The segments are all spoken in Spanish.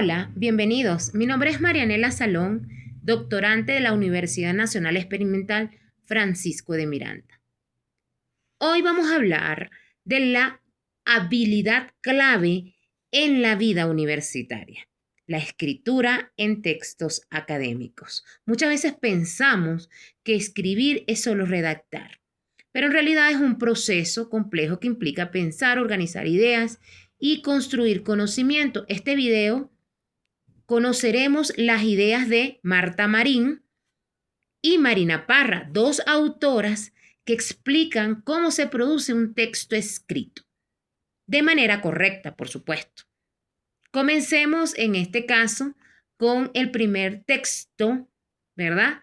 Hola, bienvenidos. Mi nombre es Marianela Salón, doctorante de la Universidad Nacional Experimental Francisco de Miranda. Hoy vamos a hablar de la habilidad clave en la vida universitaria, la escritura en textos académicos. Muchas veces pensamos que escribir es solo redactar, pero en realidad es un proceso complejo que implica pensar, organizar ideas y construir conocimiento. Este video conoceremos las ideas de Marta Marín y Marina Parra, dos autoras que explican cómo se produce un texto escrito, de manera correcta, por supuesto. Comencemos en este caso con el primer texto, ¿verdad?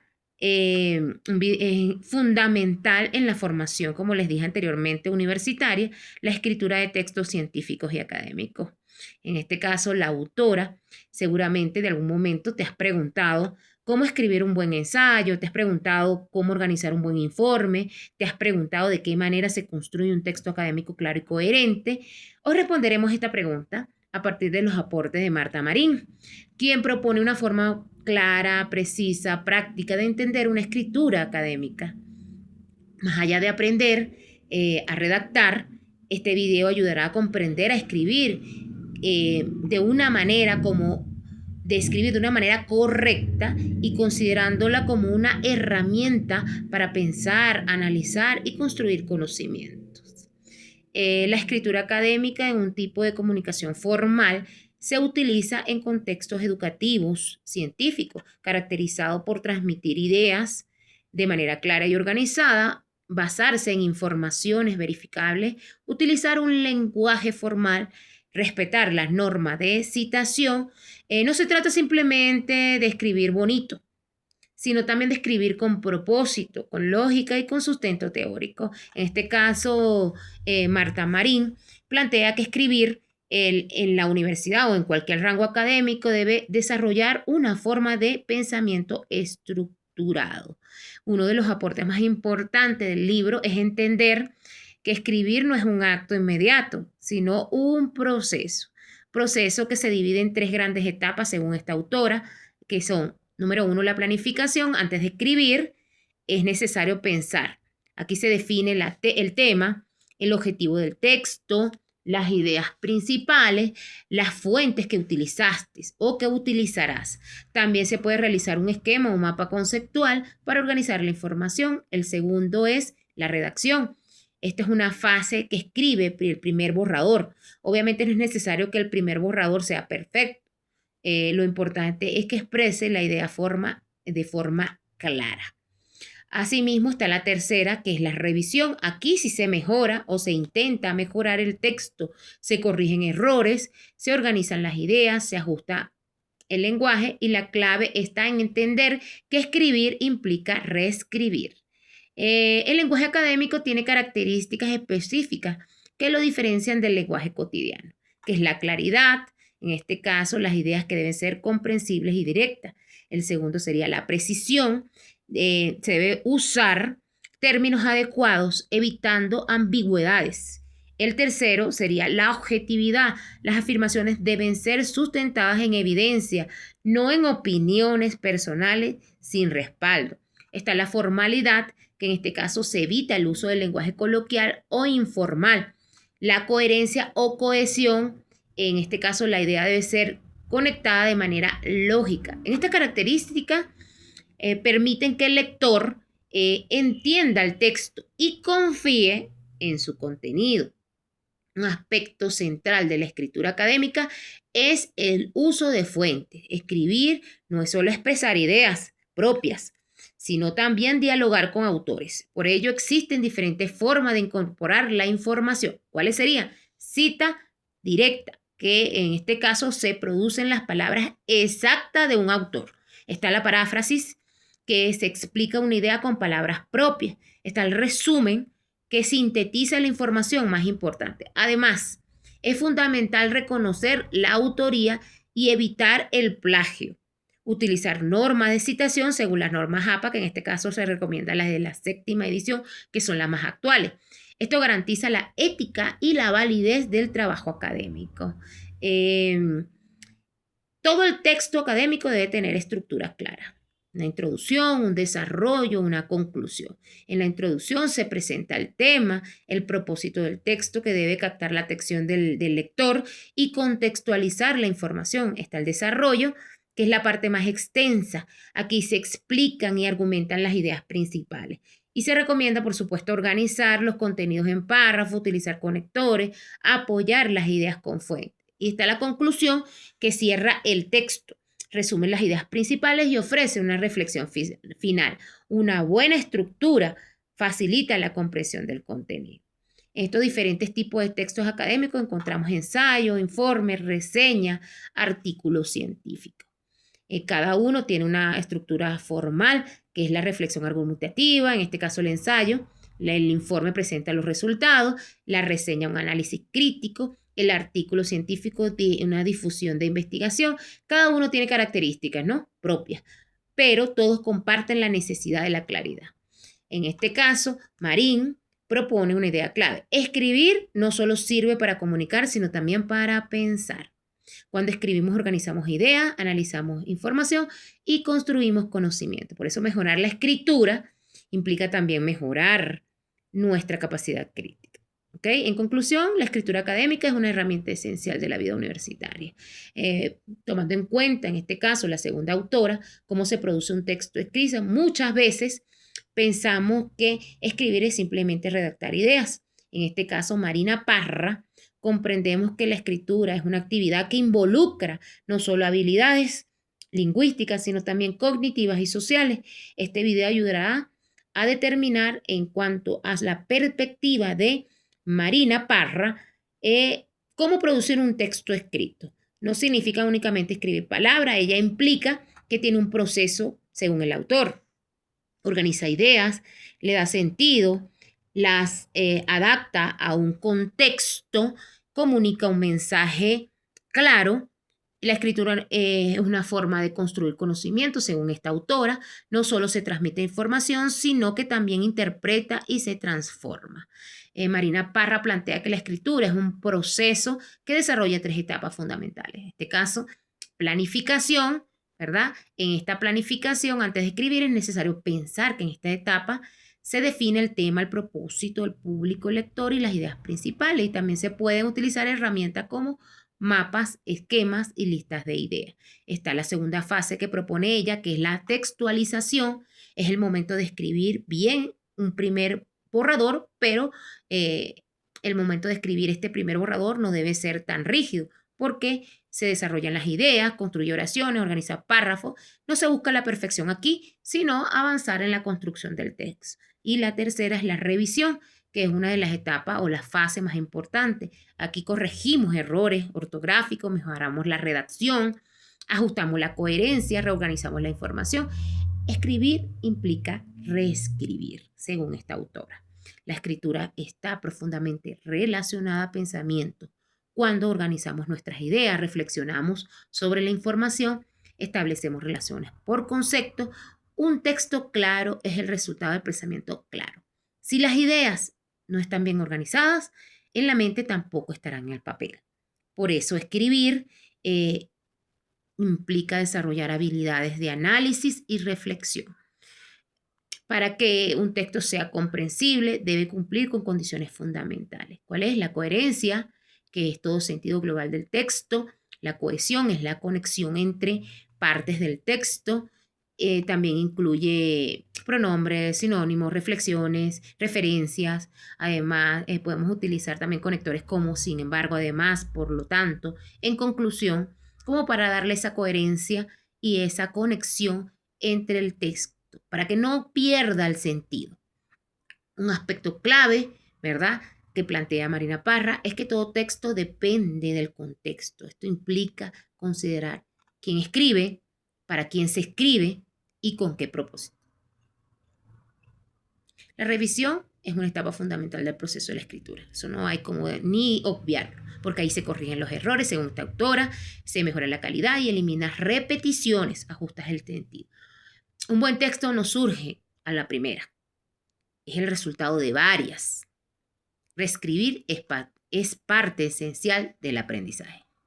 Fundamental en la formación, como les dije anteriormente, universitaria, la escritura de textos científicos y académicos. En este caso, la autora seguramente de algún momento te has preguntado cómo escribir un buen ensayo, te has preguntado cómo organizar un buen informe, te has preguntado de qué manera se construye un texto académico claro y coherente. Hoy responderemos esta pregunta a partir de los aportes de Marta Marín, quien propone una forma clara, precisa, práctica de entender una escritura académica. Más allá de aprender a redactar, este video ayudará a comprender, a escribir de una manera como de escribir de una manera correcta y considerándola como una herramienta para pensar, analizar y construir conocimientos. La escritura académica en un tipo de comunicación formal se utiliza en contextos educativos, científicos, caracterizado por transmitir ideas de manera clara y organizada, basarse en informaciones verificables, utilizar un lenguaje formal, respetar las normas de citación. No se trata simplemente de escribir bonito, sino también de escribir con propósito, con lógica y con sustento teórico. En este caso, Marta Marín plantea que escribir en la universidad o en cualquier rango académico debe desarrollar una forma de pensamiento estructurado. Uno de los aportes más importantes del libro es entender que escribir no es un acto inmediato, sino un proceso que se divide en tres grandes etapas según esta autora, que son: número uno, la planificación. Antes de escribir, es necesario pensar. Aquí se define el tema, el objetivo del texto, las ideas principales, las fuentes que utilizaste o que utilizarás. También se puede realizar un esquema o un mapa conceptual para organizar la información. El segundo es la redacción. Esta es una fase que escribe el primer borrador. Obviamente no es necesario que el primer borrador sea perfecto. Lo importante es que exprese la idea de forma clara. Asimismo está la tercera, que es la revisión. Aquí si se mejora o se intenta mejorar el texto, se corrigen errores, se organizan las ideas, se ajusta el lenguaje y la clave está en entender que escribir implica reescribir. El lenguaje académico tiene características específicas que lo diferencian del lenguaje cotidiano, que es la claridad, en este caso las ideas que deben ser comprensibles y directas. El segundo sería la precisión. Se debe usar términos adecuados, evitando ambigüedades. El tercero sería la objetividad. Las afirmaciones deben ser sustentadas en evidencia, no en opiniones personales sin respaldo. Está la formalidad, que en este caso se evita el uso del lenguaje coloquial o informal. La coherencia o cohesión, en este caso la idea debe ser conectada de manera lógica. En esta característica permiten que el lector entienda el texto y confíe en su contenido. Un aspecto central de la escritura académica es el uso de fuentes. Escribir no es solo expresar ideas propias, sino también dialogar con autores. Por ello existen diferentes formas de incorporar la información. ¿Cuáles serían? Cita directa, que en este caso se producen las palabras exactas de un autor. Está la paráfrasis, que se explica una idea con palabras propias. Está el resumen, que sintetiza la información más importante. Además, es fundamental reconocer la autoría y evitar el plagio. Utilizar normas de citación según las normas APA, que en este caso se recomienda las de la séptima edición, que son las más actuales. Esto garantiza la ética y la validez del trabajo académico. Todo el texto académico debe tener estructuras claras. Una introducción, un desarrollo, una conclusión. En la introducción se presenta el tema, el propósito del texto que debe captar la atención del lector y contextualizar la información. Está el desarrollo, que es la parte más extensa. Aquí se explican y argumentan las ideas principales. Y se recomienda, por supuesto, organizar los contenidos en párrafos, utilizar conectores, apoyar las ideas con fuentes. Y está la conclusión, que cierra el texto, resume las ideas principales y ofrece una reflexión final. Una buena estructura facilita la comprensión del contenido. En estos diferentes tipos de textos académicos encontramos ensayos, informes, reseñas, artículos científicos. Cada uno tiene una estructura formal, que es la reflexión argumentativa, en este caso el ensayo. El informe presenta los resultados, la reseña un análisis crítico, el artículo científico de una difusión de investigación. Cada uno tiene características, ¿no?, propias, pero todos comparten la necesidad de la claridad. En este caso, Marín propone una idea clave. Escribir no solo sirve para comunicar, sino también para pensar. Cuando escribimos organizamos ideas, analizamos información y construimos conocimiento. Por eso mejorar la escritura implica también mejorar nuestra capacidad crítica. ¿Okay? En conclusión, la escritura académica es una herramienta esencial de la vida universitaria. Tomando en cuenta, en este caso, la segunda autora, cómo se produce un texto escrito, muchas veces pensamos que escribir es simplemente redactar ideas. En este caso, Marina Parra, comprendemos que la escritura es una actividad que involucra no solo habilidades lingüísticas, sino también cognitivas y sociales. Este video ayudará a determinar, en cuanto a la perspectiva de Marina Parra, cómo producir un texto escrito. No significa únicamente escribir palabras, ella implica que tiene un proceso según el autor. Organiza ideas, le da sentido, las adapta a un contexto, comunica un mensaje claro. La escritura es una forma de construir conocimiento, según esta autora. No solo se transmite información, sino que también interpreta y se transforma. Marina Parra plantea que la escritura es un proceso que desarrolla 3 etapas fundamentales. En este caso, planificación, ¿verdad? En esta planificación, antes de escribir, es necesario pensar que en esta etapa se define el tema, el propósito, el público, el lector y las ideas principales. Y también se pueden utilizar herramientas como mapas, esquemas y listas de ideas. Está la segunda fase que propone ella, que es la textualización. Es el momento de escribir bien un primer borrador, pero el momento de escribir este primer borrador no debe ser tan rígido, porque se desarrollan las ideas, construye oraciones, organiza párrafos. No se busca la perfección aquí, sino avanzar en la construcción del texto. Y la tercera es la revisión, que es una de las etapas o las fases más importantes. Aquí corregimos errores ortográficos, mejoramos la redacción, ajustamos la coherencia, reorganizamos la información. Escribir implica reescribir, según esta autora. La escritura está profundamente relacionada a pensamiento. Cuando organizamos nuestras ideas, reflexionamos sobre la información, establecemos relaciones por concepto. Un texto claro es el resultado del pensamiento claro. Si las ideas no están bien organizadas, en la mente tampoco estarán en el papel. Por eso escribir implica desarrollar habilidades de análisis y reflexión. Para que un texto sea comprensible, debe cumplir con condiciones fundamentales. ¿Cuál es? La coherencia, que es todo sentido global del texto. La cohesión es la conexión entre partes del texto. También incluye pronombres, sinónimos, reflexiones, referencias. Además, podemos utilizar también conectores como, sin embargo, además, por lo tanto, en conclusión, como para darle esa coherencia y esa conexión entre el texto, para que no pierda el sentido. Un aspecto clave, ¿verdad?, que plantea Marina Parra es que todo texto depende del contexto. Esto implica considerar quién escribe, para quién se escribe y con qué propósito. La revisión es una etapa fundamental del proceso de la escritura. Eso no hay como ni obviarlo, porque ahí se corrigen los errores según esta autora, se mejora la calidad y eliminas repeticiones, ajustas el sentido. Un buen texto no surge a la primera, es el resultado de varias. Reescribir es parte esencial del aprendizaje.